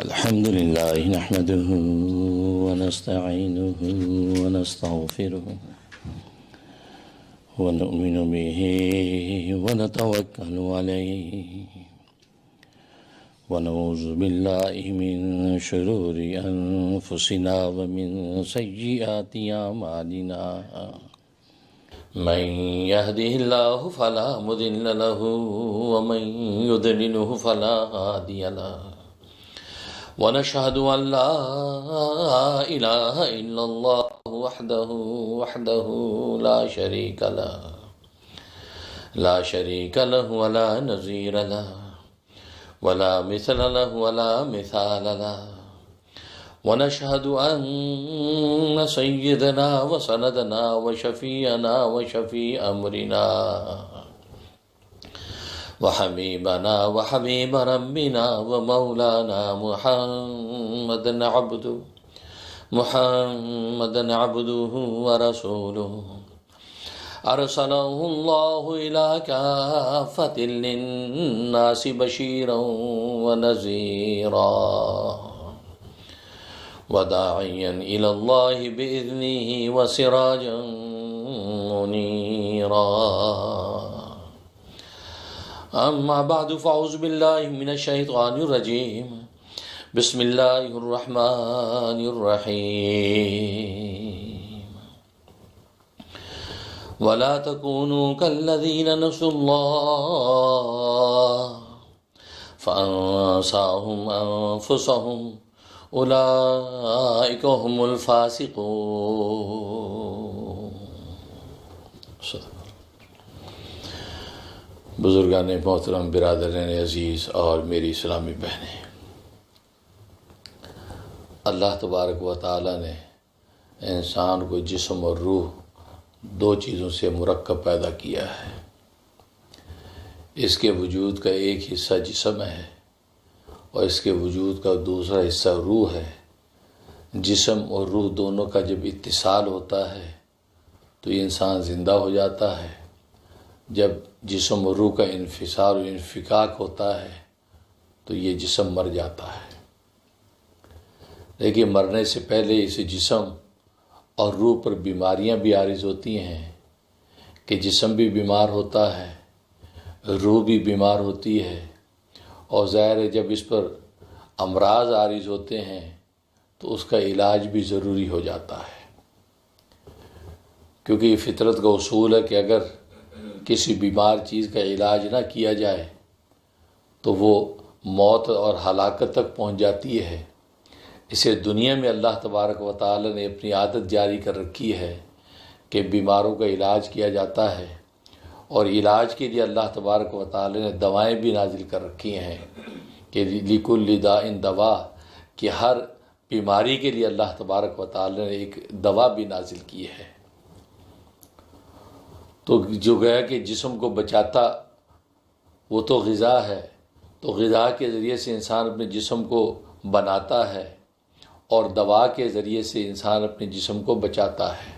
الحمد لله نحمده ونستعينه ونستغفره ونؤمن به ونتوكل عليه ونعوذ بالله من شرور أنفسنا ومن سيئات أعمالنا من يهده الله فلا مضل له ومن يضلله فلا هادي له ونشهد أن لا إله إلا الله وحده لا شريك له ولا نظير له ولا مثل له ولا مثال له ونشهد أن سيدنا وسندنا وشفيعنا وشفيع أمرنا وحبيبنا وحبيب ربنا ومولانا محمدا عبده ورسوله أرسله الله إلى كافة للناس بشيرا ونذيرا وداعيا إلى الله بإذنه وسراجا منيرا أما بعد فأعوذ بالله من الشيطان الرجيم بسم الله الرحمن الرحيم ولا تكونوا كالذين نسوا الله فأنساهم أنفسهم أولئك هم الفاسقون. بزرگان محترم، برادران عزیز اور میری اسلامی بہنیں، اللہ تبارک و تعالی نے انسان کو جسم اور روح دو چیزوں سے مرکب پیدا کیا ہے۔ اس کے وجود کا ایک حصہ جسم ہے اور اس کے وجود کا دوسرا حصہ روح ہے۔ جسم اور روح دونوں کا جب اتصال ہوتا ہے تو یہ انسان زندہ ہو جاتا ہے۔ جب جسم اور روح کا انفصال و انفکاک ہوتا ہے تو یہ جسم مر جاتا ہے۔ لیکن مرنے سے پہلے اس جسم اور روح پر بیماریاں بھی عارض ہوتی ہیں کہ جسم بھی بیمار ہوتا ہے، روح بھی بیمار ہوتی ہے، اور ظاہر ہے جب اس پر امراض عارض ہوتے ہیں تو اس کا علاج بھی ضروری ہو جاتا ہے، کیونکہ یہ فطرت کا اصول ہے کہ اگر کسی بیمار چیز کا علاج نہ کیا جائے تو وہ موت اور ہلاکت تک پہنچ جاتی ہے۔ اسے دنیا میں اللہ تبارک و تعالی نے اپنی عادت جاری کر رکھی ہے کہ بیماروں کا علاج کیا جاتا ہے، اور علاج کے لیے اللہ تبارک و تعالی نے دوائیں بھی نازل کر رکھی ہیں کہ لِكُلِّ دَاءٍ دَوَاء، کہ ہر بیماری کے لیے اللہ تبارک و تعالی نے ایک دوا بھی نازل کی ہے۔ تو جو گیا کہ جسم کو بچاتا وہ تو غذا ہے، تو غذا کے ذریعے سے انسان اپنے جسم کو بناتا ہے اور دوا کے ذریعے سے انسان اپنے جسم کو بچاتا ہے۔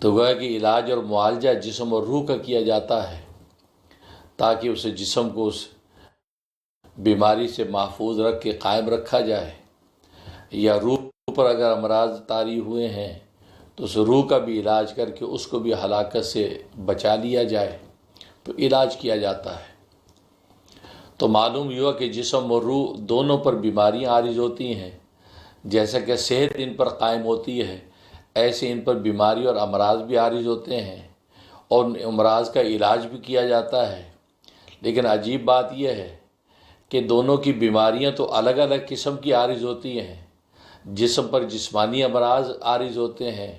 تو گویا کہ علاج اور معالجہ جسم اور روح کا کیا جاتا ہے تاکہ اسے جسم کو اس بیماری سے محفوظ رکھ کے قائم رکھا جائے، یا روح پر اگر امراض طاری ہوئے ہیں تو اس روح کا بھی علاج کر کے اس کو بھی ہلاکت سے بچا لیا جائے، تو علاج کیا جاتا ہے۔ تو معلوم ہوا کہ جسم اور روح دونوں پر بیماریاں عارض ہوتی ہیں۔ جیسا کہ صحت ان پر قائم ہوتی ہے، ایسے ان پر بیماری اور امراض بھی عارض ہوتے ہیں، اور ان امراض کا علاج بھی کیا جاتا ہے۔ لیکن عجیب بات یہ ہے کہ دونوں کی بیماریاں تو الگ الگ قسم کی عارض ہوتی ہیں۔ جسم پر جسمانی امراض عارض ہوتے ہیں،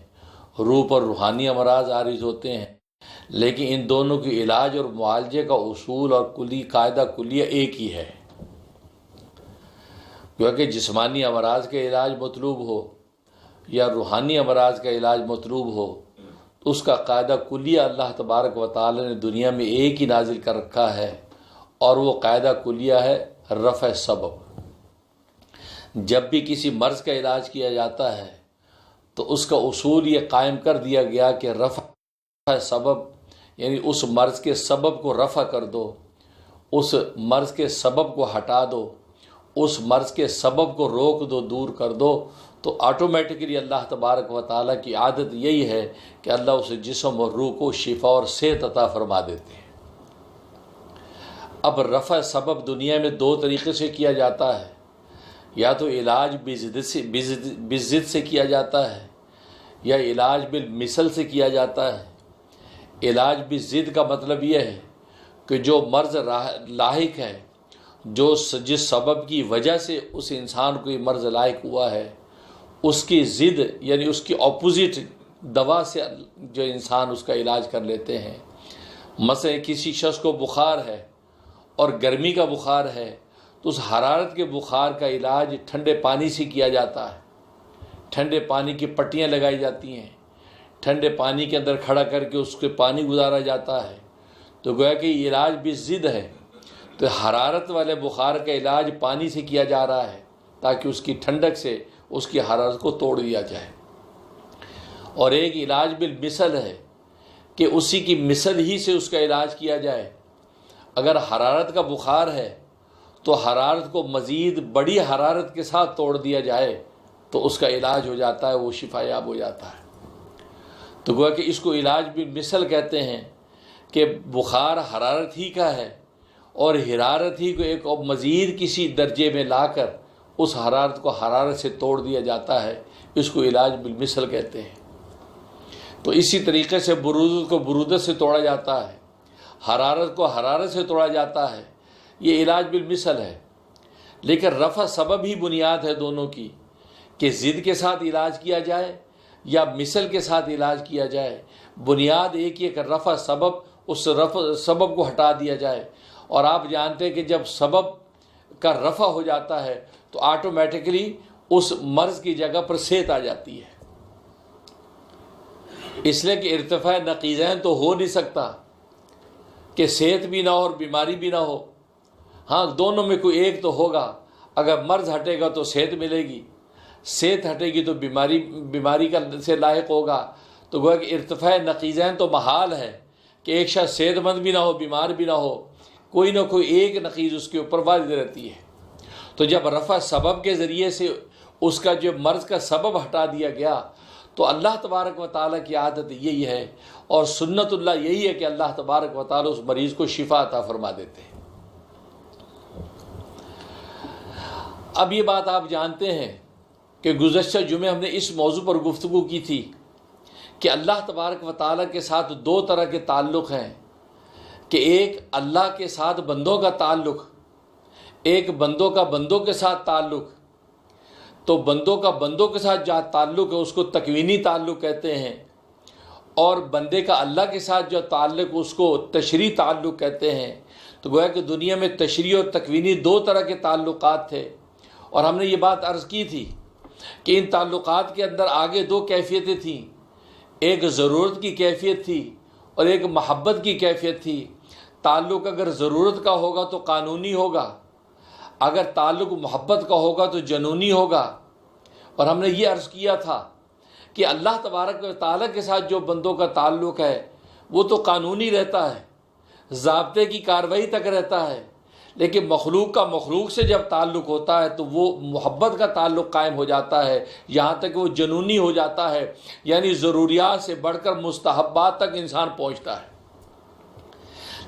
روح پر روحانی امراض عارض ہوتے ہیں، لیکن ان دونوں کے علاج اور معالجے کا اصول اور قاعدہ کلیہ ایک ہی ہے۔ کیونکہ جسمانی امراض کا علاج مطلوب ہو یا روحانی امراض کا علاج مطلوب ہو، تو اس کا قاعدہ کلیہ اللہ تبارک و تعالی نے دنیا میں ایک ہی نازل کر رکھا ہے، اور وہ قاعدہ کلیہ ہے رفع سبب۔ جب بھی کسی مرض کا علاج کیا جاتا ہے تو اس کا اصول یہ قائم کر دیا گیا کہ رفع سبب، یعنی اس مرض کے سبب کو رفع کر دو، اس مرض کے سبب کو ہٹا دو، اس مرض کے سبب کو روک دو، دور کر دو، تو آٹومیٹکلی اللہ تبارک و تعالیٰ کی عادت یہی ہے کہ اللہ اس جسم اور روح کو شفا اور صحت عطا فرما دیتے ہیں۔ اب رفع سبب دنیا میں دو طریقے سے کیا جاتا ہے، یا تو علاج بضد سے کیا جاتا ہے، یا علاج بالمثل سے کیا جاتا ہے۔ علاج بضد کا مطلب یہ ہے کہ جو مرض لاحق ہے، جس سبب کی وجہ سے اس انسان کو یہ مرض لاحق ہوا ہے، اس کی ضد یعنی اس کی اپوزٹ دوا سے جو انسان اس کا علاج کر لیتے ہیں۔ مثلا کسی شخص کو بخار ہے اور گرمی کا بخار ہے تو اس حرارت کے بخار کا علاج ٹھنڈے پانی سے کیا جاتا ہے۔ ٹھنڈے پانی کی پٹیاں لگائی جاتی ہیں، ٹھنڈے پانی کے اندر کھڑا کر کے اس کے پانی گزارا جاتا ہے، تو گویا کہ یہ علاج بھی ضد ہے۔ تو حرارت والے بخار کا علاج پانی سے کیا جا رہا ہے تاکہ اس کی ٹھنڈک سے اس کی حرارت کو توڑ دیا جائے۔ اور ایک علاج بالمثل ہے کہ اسی کی مثل ہی سے اس کا علاج کیا جائے۔ اگر حرارت کا بخار ہے تو حرارت کو مزید بڑی حرارت کے ساتھ توڑ دیا جائے تو اس کا علاج ہو جاتا ہے، وہ شفا یاب ہو جاتا ہے۔ تو گویا کہ اس کو علاج بالمثل کہتے ہیں کہ بخار حرارت ہی کا ہے اور حرارت ہی کو ایک مزید کسی درجے میں لا کر اس حرارت کو حرارت سے توڑ دیا جاتا ہے، اس کو علاج بالمثل کہتے ہیں۔ تو اسی طریقے سے برودت کو برودت سے توڑا جاتا ہے، حرارت کو حرارت سے توڑا جاتا ہے، یہ علاج بالمثل ہے۔ لیکن رفع سبب ہی بنیاد ہے دونوں کی، کہ ضد کے ساتھ علاج کیا جائے یا مثل کے ساتھ علاج کیا جائے۔ بنیاد ایک ہی ہے کہ رفع سبب، اس رفع سبب کو ہٹا دیا جائے۔ اور آپ جانتے ہیں کہ جب سبب کا رفع ہو جاتا ہے تو آٹومیٹکلی اس مرض کی جگہ پر صحت آ جاتی ہے۔ اس لیے کہ ارتفاع نقیضین تو ہو نہیں سکتا کہ صحت بھی نہ ہو اور بیماری بھی نہ ہو۔ ہاں، دونوں میں کوئی ایک تو ہوگا۔ اگر مرض ہٹے گا تو صحت ملے گی، صحت ہٹے گی تو بیماری کا سے لاحق ہوگا۔ تو گویا کہ ارتفاع نقیضین تو محال ہے کہ ایک شخص صحت مند بھی نہ ہو، بیمار بھی نہ ہو، کوئی نہ کوئی ایک نقیض اس کے اوپر وارد رہتی ہے۔ تو جب رفع سبب کے ذریعے سے اس کا جو مرض کا سبب ہٹا دیا گیا تو اللہ تبارک و تعالیٰ کی عادت یہی ہے اور سنت اللہ یہی ہے کہ اللہ تبارک و تعالیٰ اس مریض کو شفا عطا فرما دیتے ہیں۔ اب یہ بات آپ جانتے ہیں کہ گزشتہ جمعے ہم نے اس موضوع پر گفتگو کی تھی کہ اللہ تبارک و تعالیٰ کے ساتھ دو طرح کے تعلق ہیں، کہ ایک اللہ کے ساتھ بندوں کا تعلق، ایک بندوں کا بندوں کے ساتھ تعلق۔ تو بندوں کا بندوں کے ساتھ جو تعلق ہے اس کو تکوینی تعلق کہتے ہیں، اور بندے کا اللہ کے ساتھ جو تعلق اس کو تشریعی تعلق کہتے ہیں۔ تو گویا کہ دنیا میں تشریعی اور تکوینی دو طرح کے تعلقات تھے، اور ہم نے یہ بات عرض کی تھی کہ ان تعلقات کے اندر آگے دو کیفیتیں تھیں، ایک ضرورت کی کیفیت تھی اور ایک محبت کی کیفیت تھی۔ تعلق اگر ضرورت کا ہوگا تو قانونی ہوگا، اگر تعلق محبت کا ہوگا تو جنونی ہوگا۔ اور ہم نے یہ عرض کیا تھا کہ اللہ تبارک و تعالیٰ کے ساتھ جو بندوں کا تعلق ہے وہ تو قانونی رہتا ہے، ضابطے کی کارروائی تک رہتا ہے، لیکن مخلوق کا مخلوق سے جب تعلق ہوتا ہے تو وہ محبت کا تعلق قائم ہو جاتا ہے، یہاں تک کہ وہ جنونی ہو جاتا ہے، یعنی ضروریات سے بڑھ کر مستحبات تک انسان پہنچتا ہے۔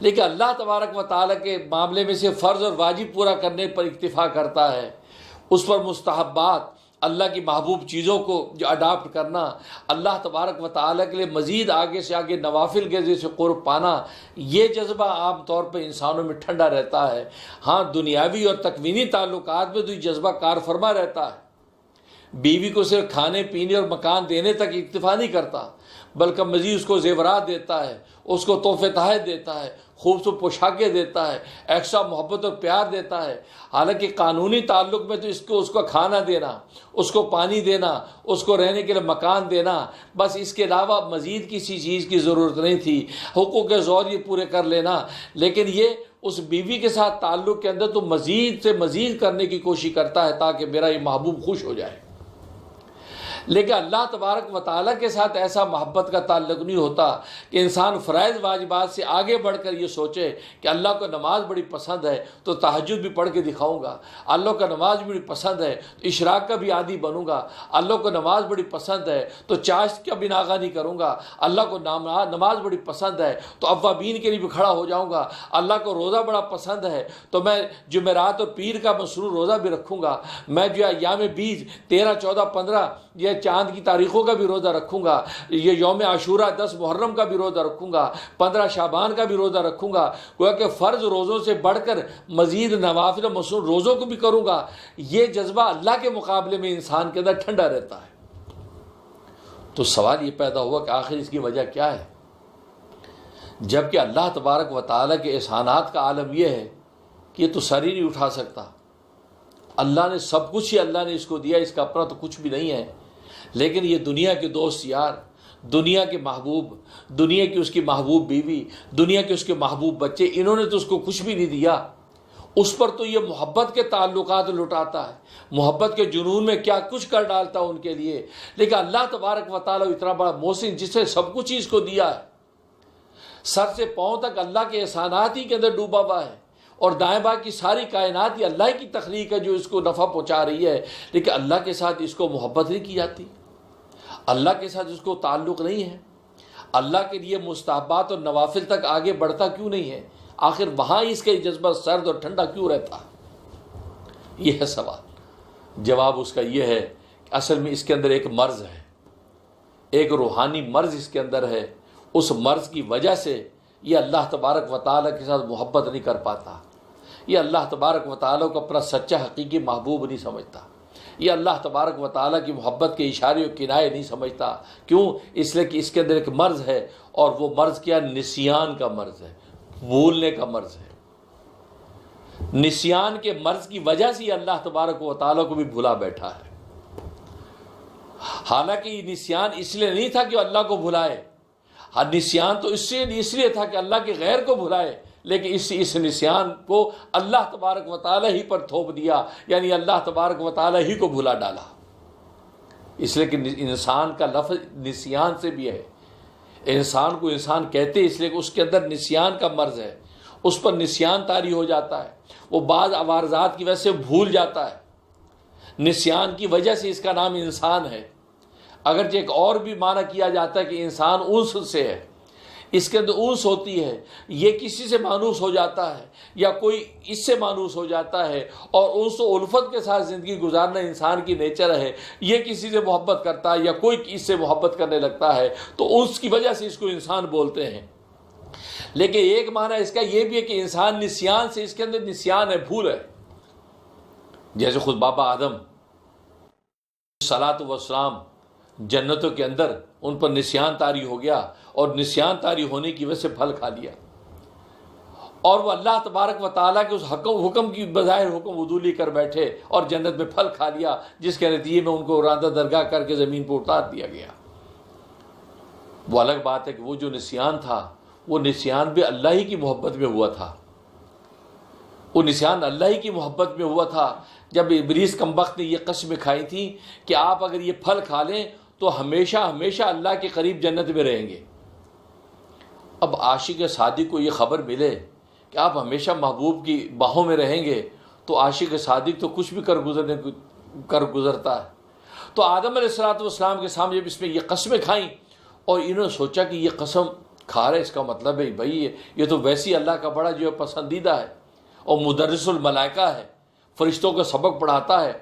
لیکن اللہ تبارک و تعالیٰ کے معاملے میں سے فرض اور واجب پورا کرنے پر اکتفا کرتا ہے، اس پر مستحبات، اللہ کی محبوب چیزوں کو جو اڈاپٹ کرنا، اللہ تبارک و تعالیٰ کے لیے مزید آگے سے آگے نوافل کے ذریعے سے قرب پانا، یہ جذبہ عام طور پہ انسانوں میں ٹھنڈا رہتا ہے۔ ہاں، دنیاوی اور تکوینی تعلقات میں تو یہ جذبہ کار فرما رہتا ہے۔ بیوی کو صرف کھانے پینے اور مکان دینے تک اکتفا نہیں کرتا، بلکہ مزید اس کو زیورات دیتا ہے، اس کو تحفے تحائف دیتا ہے، خوبصورت پوشاکیں دیتا ہے، ایکسٹرا محبت اور پیار دیتا ہے۔ حالانکہ قانونی تعلق میں تو اس کو کھانا دینا، اس کو پانی دینا، اس کو رہنے کے لیے مکان دینا، بس اس کے علاوہ مزید کسی چیز کی ضرورت نہیں تھی۔ حقوق زوج یہ پورے کر لینا، لیکن یہ اس بیوی کے ساتھ تعلق کے اندر تو مزید سے مزید کرنے کی کوشش کرتا ہے تاکہ میرا یہ محبوب خوش ہو جائے۔ لیکن اللہ تبارک و تعالیٰ کے ساتھ ایسا محبت کا تعلق نہیں ہوتا کہ انسان فرائض واجبات سے آگے بڑھ کر یہ سوچے کہ اللہ کو نماز بڑی پسند ہے تو تہجد بھی پڑھ کے دکھاؤں گا، اللہ کو نماز بڑی پسند ہے تو اشراق کا بھی عادی بنوں گا، اللہ کو نماز بڑی پسند ہے تو چاشت کا بھی ناغہ نہیں کروں گا، اللہ کو نماز بڑی پسند ہے تو اوابین کے لیے بھی کھڑا ہو جاؤں گا، اللہ کو روزہ بڑا پسند ہے تو میں جمعرات اور پیر کا مسرور روزہ بھی رکھوں گا، میں جو ایام بیج 13، 14، 15 یہ چاند کی تاریخوں کا بھی روزہ رکھوں گا، یہ یوم عاشورہ 10 محرم کا بھی روزہ رکھوں گا، 15 شعبان کا بھی روزہ رکھوں گا، گویا کہ فرض روزوں سے بڑھ کر مزید نوافل مسنون روزوں کو بھی کروں گا۔ یہ جذبہ اللہ کے مقابلے میں انسان کے اندر ٹھنڈا رہتا ہے۔ تو سوال یہ پیدا ہوا کہ آخر اس کی وجہ کیا ہے؟ جبکہ اللہ تبارک و تعالیٰ کے احسانات کا عالم یہ ہے کہ یہ تو سر ہی نہیں اٹھا سکتا، اللہ نے سب کچھ ہی اللہ نے اس کو دیا، اس کا اپنا تو کچھ بھی نہیں ہے، لیکن یہ دنیا کے دوست یار، دنیا کے محبوب، دنیا کی اس کی محبوب بیوی، دنیا کے اس کے محبوب بچے، انہوں نے تو اس کو کچھ بھی نہیں دیا، اس پر تو یہ محبت کے تعلقات لٹاتا ہے، محبت کے جنون میں کیا کچھ کر ڈالتا ہے ان کے لیے۔ لیکن اللہ تبارک و تعالیٰ اتنا بڑا محسن جس نے سب کچھ اس کو دیا ہے، سر سے پاؤں تک اللہ کے احسانات ہی کے اندر ڈوبا ہوا ہے، اور دائیں بائیں کی ساری کائنات یہ اللہ کی تخلیق ہے جو اس کو نفع پہنچا رہی ہے، لیکن اللہ کے ساتھ اس کو محبت نہیں کی جاتی، اللہ کے ساتھ اس کو تعلق نہیں ہے، اللہ کے لیے مستحبات اور نوافل تک آگے بڑھتا کیوں نہیں ہے؟ آخر وہاں اس کا جذبہ سرد اور ٹھنڈا کیوں رہتا؟ یہ ہے سوال۔ جواب اس کا یہ ہے کہ اصل میں اس کے اندر ایک مرض ہے، ایک روحانی مرض اس کے اندر ہے، اس مرض کی وجہ سے یہ اللہ تبارک و تعالیٰ کے ساتھ محبت نہیں کر پاتا، یہ اللہ تبارک و تعالیٰ کو اپنا سچا حقیقی محبوب نہیں سمجھتا، یہ اللہ تبارک و تعالیٰ کی محبت کے اشارے و کنائے نہیں سمجھتا۔ کیوں؟ اس لیے کہ اس کے اندر ایک مرض ہے، اور وہ مرض کیا؟ نسیان کا مرض ہے، بھولنے کا مرض ہے۔ نسیان کے مرض کی وجہ سے یہ اللہ تبارک و تعالیٰ کو بھی بھلا بیٹھا ہے۔ حالانکہ یہ نسیان اس لیے نہیں تھا کہ اللہ کو بھلائے، نسیان تو اس لیے تھا کہ اللہ کے غیر کو بھلائے، لیکن اس نسیان کو اللہ تبارک و تعالیٰ ہی پر تھوپ دیا، یعنی اللہ تبارک و تعالیٰ ہی کو بھلا ڈالا۔ اس لیے کہ انسان کا لفظ نسیان سے بھی ہے، انسان کو انسان کہتے اس لیے کہ اس کے اندر نسیان کا مرض ہے، اس پر نسیان طاری ہو جاتا ہے، وہ بعض عوارضات کی وجہ سے بھول جاتا ہے، نسیان کی وجہ سے اس کا نام انسان ہے۔ اگرچہ ایک اور بھی معنی کیا جاتا ہے کہ انسان انس سے ہے، اس کے اندر انس ہوتی ہے، یہ کسی سے مانوس ہو جاتا ہے یا کوئی اس سے مانوس ہو جاتا ہے، اور انس و الفت کے ساتھ زندگی گزارنا انسان کی نیچر ہے، یہ کسی سے محبت کرتا ہے یا کوئی اس سے محبت کرنے لگتا ہے تو انس کی وجہ سے اس کو انسان بولتے ہیں۔ لیکن ایک معنی اس کا یہ بھی ہے کہ انسان نسیان سے، اس کے اندر نسیان ہے، بھول ہے، جیسے خود بابا آدم صلاۃ والسلام جنتوں کے اندر ان پر نسیان طاری ہو گیا، اور نسیان طاری ہونے کی وجہ سے پھل کھا لیا، اور وہ اللہ تبارک و تعالیٰ کے اس حکم کی بظاہر حکم عدولی کر بیٹھے اور جنت میں پھل کھا لیا، جس کے نتیجے میں ان کو راندہ درگاہ کر کے زمین پر اتار دیا گیا۔ وہ الگ بات ہے کہ وہ جو نسیان تھا، وہ نسیان بھی اللہ ہی کی محبت میں ہوا تھا، وہ نسیان اللہ ہی کی محبت میں ہوا تھا۔ جب ابلیس کمبخت نے یہ قسمیں کھائی تھیں کہ آپ اگر یہ پھل کھا لیں تو ہمیشہ ہمیشہ اللہ کے قریب جنت میں رہیں گے۔ اب عاشق صادق کو یہ خبر ملے کہ آپ ہمیشہ محبوب کی باہوں میں رہیں گے، تو عاشق صادق تو کچھ بھی کر گزرتا ہے۔ تو آدم علیہ السلام کے سامنے جب اس میں یہ قسمیں کھائیں، اور انہوں نے سوچا کہ یہ قسم کھا رہے، اس کا مطلب ہے بھائی یہ تو ویسی اللہ کا بڑا جو ہے پسندیدہ ہے، اور مدرس الملائکہ ہے، فرشتوں کا سبق پڑھاتا ہے،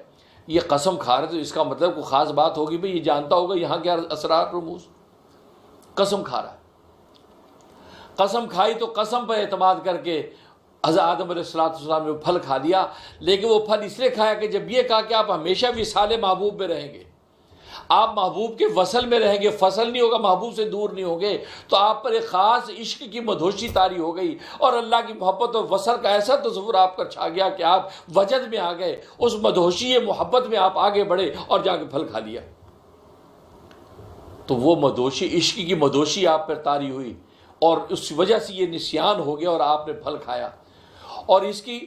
یہ قسم کھا رہے تو اس کا مطلب کوئی خاص بات ہوگی، بھئی یہ جانتا ہوگا یہاں کے اسرار رموز، قسم کھا رہا ہے۔ قسم کھائی تو قسم پر اعتماد کر کے حضرت آدم علیہ السلام نے وہ پھل کھا لیا، لیکن وہ پھل اس لیے کھایا کہ جب یہ کہا کہ آپ ہمیشہ وصال محبوب میں رہیں گے، آپ محبوب کے وصل میں رہیں گے، فصل نہیں ہوگا، محبوب سے دور نہیں ہوں گے، تو آپ پر ایک خاص عشق کی مدہوشی طاری ہو گئی، اور اللہ کی محبت اور وصل کا ایسا تصور آپ کا چھا گیا کہ آپ وجد میں آ گئے، اس مدہوشی محبت میں آپ آگے بڑھے اور جا کے پھل کھا لیا۔ تو وہ مدہوشی، عشق کی مدہوشی آپ پر طاری ہوئی، اور اس وجہ سے یہ نسیان ہو گیا اور آپ نے پھل کھایا۔ اور اس کی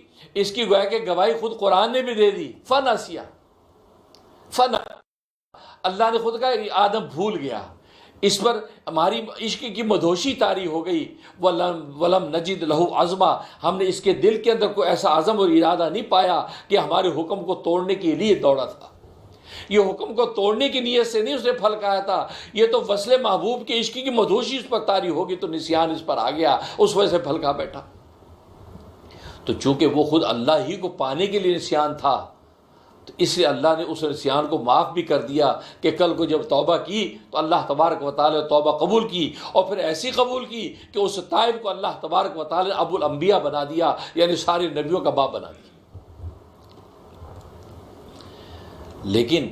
گویا کہ گواہی خود قرآن نے بھی دے دی، فنسیا، اللہ نے خود کہا کہ آدم بھول گیا، اس پر ہماری عشق کی مدہوشی طاری ہو گئی، وَلَمْ نَجِدْ لَهُ عَزْمًا، ہم نے اس کے دل کے اندر کوئی ایسا عزم اور ارادہ نہیں پایا کہ ہمارے حکم کو توڑنے کے لیے دوڑا تھا۔ یہ حکم کو توڑنے کی نیت سے نہیں اس نے پھل کھایا تھا، یہ تو وصل محبوب کے عشق کی مدہوشی اس پر طاری ہوگی تو نسیان اس پر آ گیا، اس وجہ سے پھل کھا بیٹھا۔ تو چونکہ وہ خود اللہ ہی کو پانے کے لیے نسیان تھا، تو اس لیے اللہ نے اس نسیان کو معاف بھی کر دیا کہ کل کو جب توبہ کی تو اللہ تبارک و تعالی نے توبہ قبول کی، اور پھر ایسی قبول کی کہ اس تائب کو اللہ تبارک و تعالی نے ابو الانبیاء بنا دیا، یعنی سارے نبیوں کا باپ بنا دیا۔ لیکن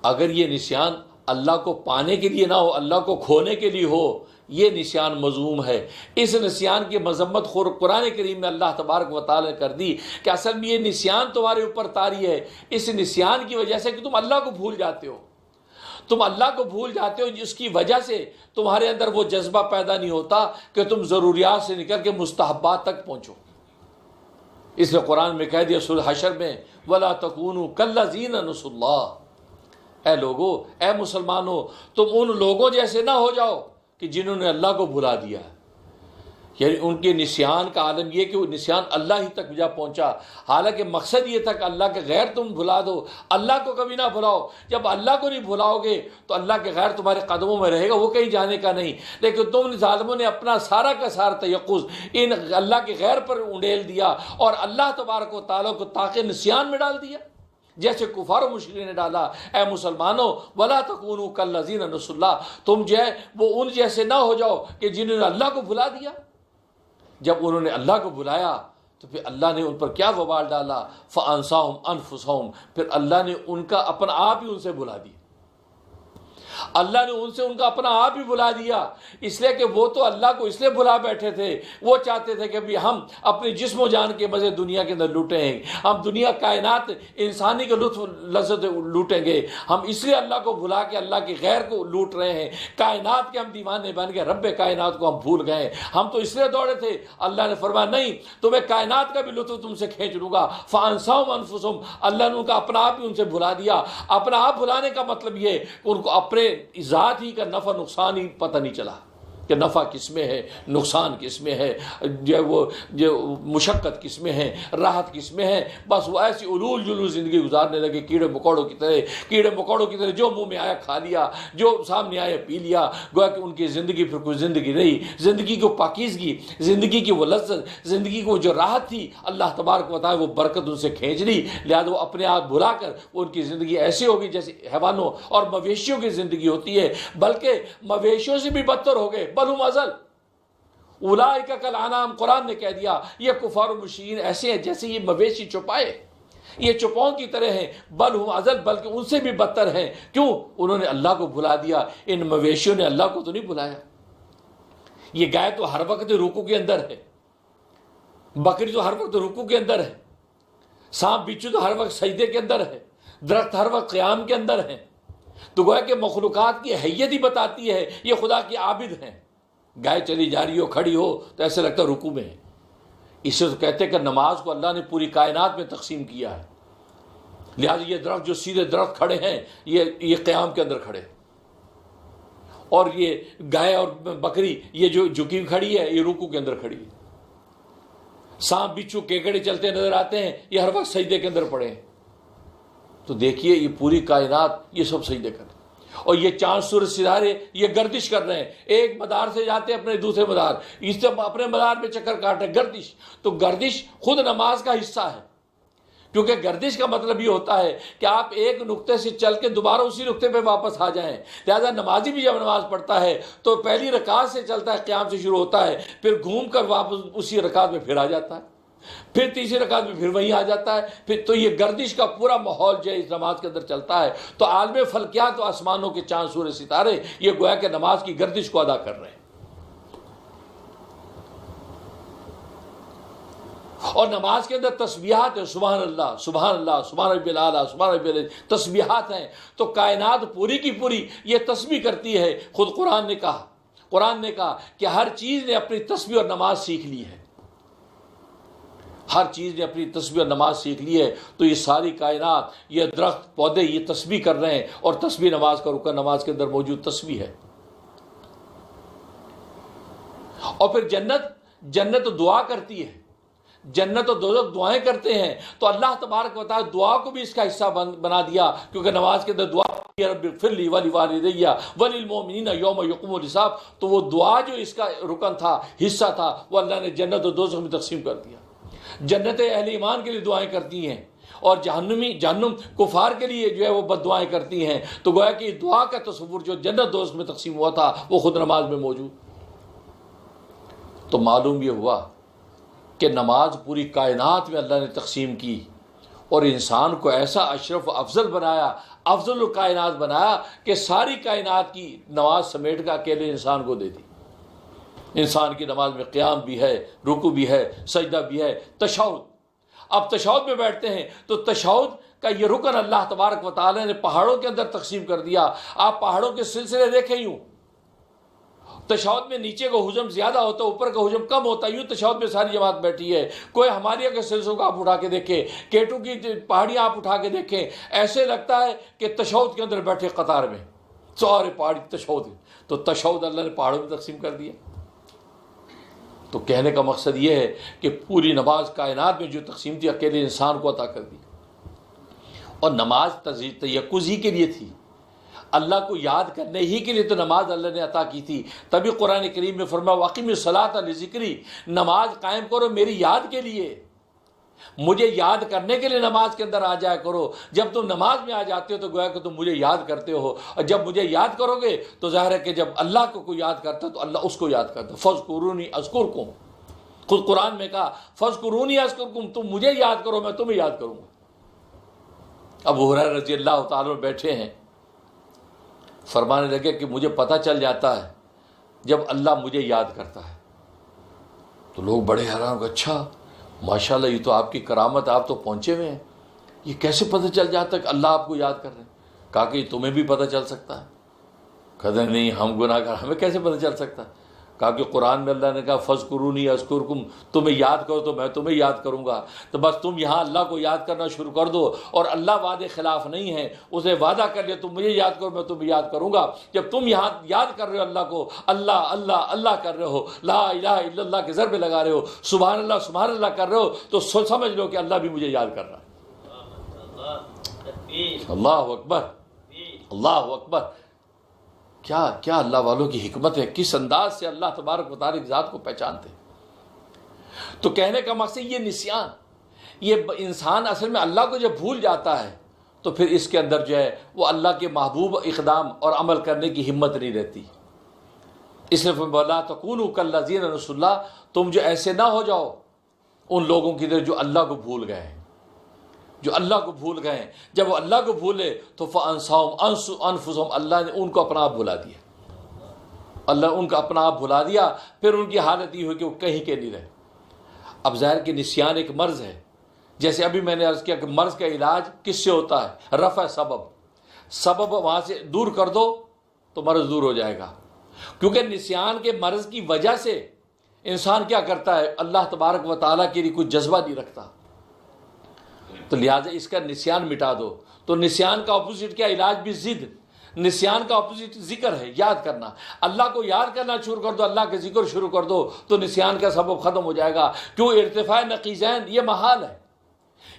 اگر یہ نسیان اللہ کو پانے کے لیے نہ ہو، اللہ کو کھونے کے لیے ہو، یہ نسیان مذموم ہے۔ اس نسیان کی مذمت قرآن کریم میں اللہ تبارک و تعالی نے کر دی کہ اصل میں یہ نسیان تمہارے اوپر طاری ہے اس نسیان کی وجہ سے کہ تم اللہ کو بھول جاتے ہو، تم اللہ کو بھول جاتے ہو، جس کی وجہ سے تمہارے اندر وہ جذبہ پیدا نہیں ہوتا کہ تم ضروریات سے نکل کے مستحبات تک پہنچو۔ اس نے قرآن میں کہہ دیا سورۃ حشر میں وَلَا تَكُونُوا كَالَّذِينَ نَسُوا اللَّهَ، اے لوگو، اے مسلمانوں، تم ان لوگوں جیسے نہ ہو جاؤ کہ جنہوں نے اللہ کو بھلا دیا۔ یعنی ان کے نسیان کا عالم یہ کہ وہ نسیان اللہ ہی تک جا پہنچا، حالانکہ مقصد یہ تھا کہ اللہ کے غیر تم بھلا دو، اللہ کو کبھی نہ بھلاؤ۔ جب اللہ کو نہیں بھلاؤ گے تو اللہ کے غیر تمہارے قدموں میں رہے گا، وہ کہیں جانے کا نہیں۔ لیکن تم ظالموں نے اپنا سارا کا سارا تیقظ ان اللہ کے غیر پر انڈیل دیا اور اللہ تبارک و تعالیٰ کو طاق نسیان میں ڈال دیا، جیسے کفار و مشرکین نے ڈالا۔ اے مسلمانوں، وَلَا تَكُونُوا كَالَّذِينَ نَسُوا اللَّهَ، تم جو ہے وہ ان جیسے نہ ہو جاؤ کہ جنہوں نے اللہ کو بھلا دیا۔ جب انہوں نے اللہ کو بلایا تو پھر اللہ نے ان پر کیا وبال ڈالا، فَأَنسَاهُمْ أَنفُسَهُمْ، پھر اللہ نے ان کا اپنا آپ ہی ان سے بلا دیا۔ اللہ نے ان سے ان کا اپنا آپ ہی بلا دیا، اس لیے کہ وہ تو اللہ کو اس لیے بلا بیٹھے تھے، وہ چاہتے تھے کہ بھی ہم اپنے جسم و جان کے مزے دنیا کے اندر لوٹیں گے، ہم دنیا کائنات انسانی کے لطف لذت لوٹیں گے، ہم اس لیے اللہ کو بھلا کے اللہ کے غیر کو لوٹ رہے ہیں، کائنات کے ہم دیوانے بن گئے، رب کائنات کو ہم بھول گئے، ہم تو اس لیے دوڑے تھے۔ اللہ نے فرمایا نہیں، تمہیں کائنات کا بھی لطف تم سے کھینچ لوں گا۔ فَأَنسَاهُمْ أَنفُسَهُمْ، اللہ نے ان کا اپنا آپ ہی ان سے بھلا دیا۔ اپنا آپ بھلانے کا مطلب یہ کہ ان کو اپنے ذات ہی کا نفع نقصان ہی پتہ نہیں چلا کہ نفع کس میں ہے، نقصان کس میں ہے، جو مشقت کس میں ہے، راحت کس میں ہے۔ بس وہ ایسی علول جلول زندگی گزارنے لگے، کیڑے مکوڑوں کی طرح جو منہ میں آیا کھا لیا، جو سامنے آیا پی لیا، گویا کہ ان کی زندگی پھر کوئی زندگی نہیں۔ زندگی کو پاکیزگی، زندگی کی وہ لذت، زندگی کو جو راحت تھی، اللہ تبارک و تعالی وہ برکت ان سے کھینچ لی، لہذا وہ اپنے آپ بھلا کر ان کی زندگی ایسی ہوگی جیسے حیوانوں اور مویشیوں کی زندگی ہوتی ہے، بلکہ مویشیوں سے بھی بدتر ہو گئے، بل ہم اضل اولئک کالانعام۔ قرآن نے کہہ دیا یہ کفار و مشرکین ایسے ہیں جیسے یہ مویشی چوپائے، یہ چوپاؤں کی طرح ہیں، بل ہم اضل، بلکہ ان سے بھی بدتر ہیں۔ کیوں؟ انہوں نے اللہ کو بھلا دیا۔ ان مویشیوں نے اللہ کو تو نہیں بلایا۔ یہ گائے تو ہر وقت رکوع کے اندر ہے، بکری تو ہر وقت رکوع کے اندر ہے، سانپ بچھو تو ہر وقت سجدے کے اندر ہے، درخت ہر وقت قیام کے اندر ہے۔ تو گویا کہ مخلوقات کی حیت ہی بتاتی ہے یہ خدا کی عابد ہیں۔ گائے چلی جا رہی ہو، کھڑی ہو تو ایسے لگتا ہے رکوع میں ہے۔ اسے تو کہتے ہیں کہ نماز کو اللہ نے پوری کائنات میں تقسیم کیا ہے، لہٰذا یہ درخت جو سیدھے درخت کھڑے ہیں یہ قیام کے اندر کھڑے، اور یہ گائے اور بکری یہ جو جھکی کھڑی ہے یہ رکوع کے اندر کھڑی ہے۔ سانپ بچھو کیکڑے چلتے نظر آتے ہیں، یہ ہر وقت سجدے کے اندر پڑے ہیں۔ تو دیکھیے یہ پوری کائنات یہ سب سجدے کر رہے ہیں، اور یہ چاند سورج ستارے یہ گردش کر رہے ہیں، ایک مدار سے جاتے ہیں اپنے دوسرے مدار، اس سے اپنے مدار پہ چکر کاٹ رہے ہیں، گردش۔ تو گردش خود نماز کا حصہ ہے، کیونکہ گردش کا مطلب یہ ہوتا ہے کہ آپ ایک نقطے سے چل کے دوبارہ اسی نقطے پہ واپس آ جائیں۔ لہذا نمازی بھی جب نماز پڑھتا ہے تو پہلی رکعت سے چلتا ہے، قیام سے شروع ہوتا ہے، پھر گھوم کر واپس اسی رکعت میں پھر آ جاتا ہے، پھر تیسری رکعت میں پھر وہیں آ جاتا ہے، پھر تو یہ گردش کا پورا ماحول جو ہے اس نماز کے اندر چلتا ہے۔ تو عالم فلکیات و آسمانوں کے چاند سورج ستارے یہ گویا کہ نماز کی گردش کو ادا کر رہے ہیں، اور نماز کے اندر تسبیحات ہیں، سبحان اللہ سبحان اللہ سبحان ربی الاعلیٰ سبحان ربی الاعلیٰ، تسبیحات ہیں۔ تو کائنات پوری کی پوری یہ تسبیح کرتی ہے۔ خود قرآن نے کہا کہ ہر چیز نے اپنی تسبیح اور نماز سیکھ لی ہے۔ ہر چیز نے اپنی تسبیح اور نماز سیکھ لی ہے، تو یہ ساری کائنات، یہ درخت پودے، یہ تسبیح کر رہے ہیں، اور تسبیح نماز کا رکن نماز کے اندر موجود تسبیح ہے۔ اور پھر جنت دعا کرتی ہے، جنت و دوزخ دعائیں کرتے ہیں، تو اللہ تبارک و تعالی دعا کو بھی اس کا حصہ بنا دیا، کیونکہ نماز کے اندر دعا یا رب اغفر لی ولوالدی وللمؤمنین یوم یقوم الحساب، تو وہ دعا جو اس کا رکن تھا، حصہ تھا، وہ اللہ نے جنت و دوزخ میں تقسیم کر دیا۔ جنت اہل ایمان کے لیے دعائیں کرتی ہیں، اور جہنم کفار کے لیے جو ہے وہ بد دعائیں کرتی ہیں، تو گویا کہ دعا کا تصور جو جنت دوزخ میں تقسیم ہوا تھا وہ خود نماز میں موجود۔ تو معلوم یہ ہوا کہ نماز پوری کائنات میں اللہ نے تقسیم کی، اور انسان کو ایسا اشرف و افضل بنایا، افضل الکائنات بنایا، کہ ساری کائنات کی نماز سمیٹ کر اکیلے انسان کو دے دی۔ انسان کی نماز میں قیام بھی ہے، رکوع بھی ہے، سجدہ بھی ہے، تشہد۔ اب تشہد میں بیٹھتے ہیں تو تشہد کا یہ رکن اللہ تبارک و تعالی نے پہاڑوں کے اندر تقسیم کر دیا۔ آپ پہاڑوں کے سلسلے دیکھیں، یوں تشہد میں نیچے کا حجم زیادہ ہوتا ہے، اوپر کا حجم کم ہوتا ہے، یوں تشہد میں ساری جماعت بیٹھی ہے۔ کوئی ہمالیہ کے سلسلوں کو آپ اٹھا کے دیکھیں، کیٹو کی پہاڑیاں آپ اٹھا کے دیکھیں، ایسے لگتا ہے کہ تشہد کے اندر بیٹھے قطار میں، سارے پہاڑی تشہد۔ تو تشہد اللہ نے پہاڑوں میں تقسیم کر دیا۔ تو کہنے کا مقصد یہ ہے کہ پوری نماز کائنات میں جو تقسیم تھی اکیلے انسان کو عطا کر دی، اور نماز تیقظ ہی کے لیے تھی، اللہ کو یاد کرنے ہی کے لیے تو نماز اللہ نے عطا کی تھی۔ تبھی قرآن کریم میں فرمایا وَأَقِمِ الصَّلَاةَ لِذِكْرِی، نماز قائم کرو میری یاد کے لیے، مجھے یاد کرنے کے لیے نماز کے اندر آ جایا کرو۔ جب تم نماز میں آ جاتے ہو تو گویا کہ تم مجھے یاد کرتے ہو، اور جب مجھے یاد کرو گے تو ظاہر ہے کہ جب اللہ کو کوئی یاد کرتا ہے تو اللہ اس کو یاد کرتا ہے۔ فَاذْكُرُونِی أَذْكُرْكُمْ، خود قرآن میں کہا فَاذْكُرُونِی أَذْكُرْكُمْ، تم مجھے یاد کرو میں تمہیں یاد کروں گا۔ ابو ہریرہ رضی اللہ تعالیٰ بیٹھے ہیں، فرمانے لگے کہ مجھے پتہ چل جاتا ہے جب اللہ مجھے یاد کرتا ہے، تو لوگ بڑے حیران ہوئے، اچھا ماشاءاللہ یہ تو آپ کی کرامت، آپ تو پہنچے ہوئے ہیں، یہ کیسے پتہ چل جاتا ہے کہ اللہ آپ کو یاد کر رہے ہیں؟ کہا کہ تمہیں بھی پتہ چل سکتا ہے؟ کہتے ہیں نہیں ہم گناہ گار، ہمیں کیسے پتہ چل سکتا ہے؟ کہا کہ قرآن میں اللہ نے کہا فَاذْكُرُونِی أَذْكُرْكُمْ، تمہیں یاد کرو تو میں تمہیں یاد کروں گا۔ تو بس تم یہاں اللہ کو یاد کرنا شروع کر دو، اور اللہ وعدے خلاف نہیں ہے، اسے وعدہ کر لیا تم مجھے یاد کرو میں تمہیں یاد کروں گا۔ جب تم یہاں یاد کر رہے ہو اللہ کو، اللہ اللہ اللہ کر رہے ہو، لا الہ الا اللہ کے ضربے لگا رہے ہو، سبحان اللہ کر رہے ہو، تو سمجھ لو کہ اللہ بھی مجھے یاد کر رہا ہے۔ اللہ اکبر، اللہ اکبر۔ کیا اللہ والوں کی حکمت ہے، کس انداز سے اللہ تبارک و تعالی کی ذات کو پہچانتے ہیں۔ تو کہنے کا مقصد یہ نسیان، یہ انسان اصل میں اللہ کو جب بھول جاتا ہے تو پھر اس کے اندر جو ہے وہ اللہ کے محبوب اقدام اور عمل کرنے کی ہمت نہیں رہتی۔ اس لیے وَلَا تَكُونُوا كَالَّذِينَ نَسُوا اللَّهَ، تم جو ایسے نہ ہو جاؤ ان لوگوں کی طرح جو اللہ کو بھول گئے ہیں، جو اللہ کو بھول گئے ہیں۔ جب وہ اللہ کو بھولے تو فَأَنْسَاهُمْ أَنفُسَهُمْ، اللہ نے ان کو اپنا آپ بھلا دیا، اللہ ان کا اپنا آپ بھلا دیا، پھر ان کی حالت یہ ہوئی کہ وہ کہیں کے نہیں رہے۔ اب ظاہر کہ نسیان ایک مرض ہے، جیسے ابھی میں نے عرض کیا کہ مرض کا علاج کس سے ہوتا ہے؟ رفع سبب وہاں سے دور کر دو تو مرض دور ہو جائے گا۔ کیونکہ نسیان کے مرض کی وجہ سے انسان کیا کرتا ہے، اللہ تبارک و تعالیٰ کے لیے کوئی جذبہ نہیں رکھتا، تو لہٰذا اس کا نسیان مٹا دو۔ تو نسیان کا اپوزٹ کیا؟ علاج بھی ضد۔ نسیان کا اپوزٹ ذکر ہے، یاد کرنا۔ اللہ کو یاد کرنا شروع کر دو، اللہ کے ذکر شروع کر دو، تو نسیان کا سبب ختم ہو جائے گا۔ کیوں؟ ارتفاع نقیضین یہ محال ہے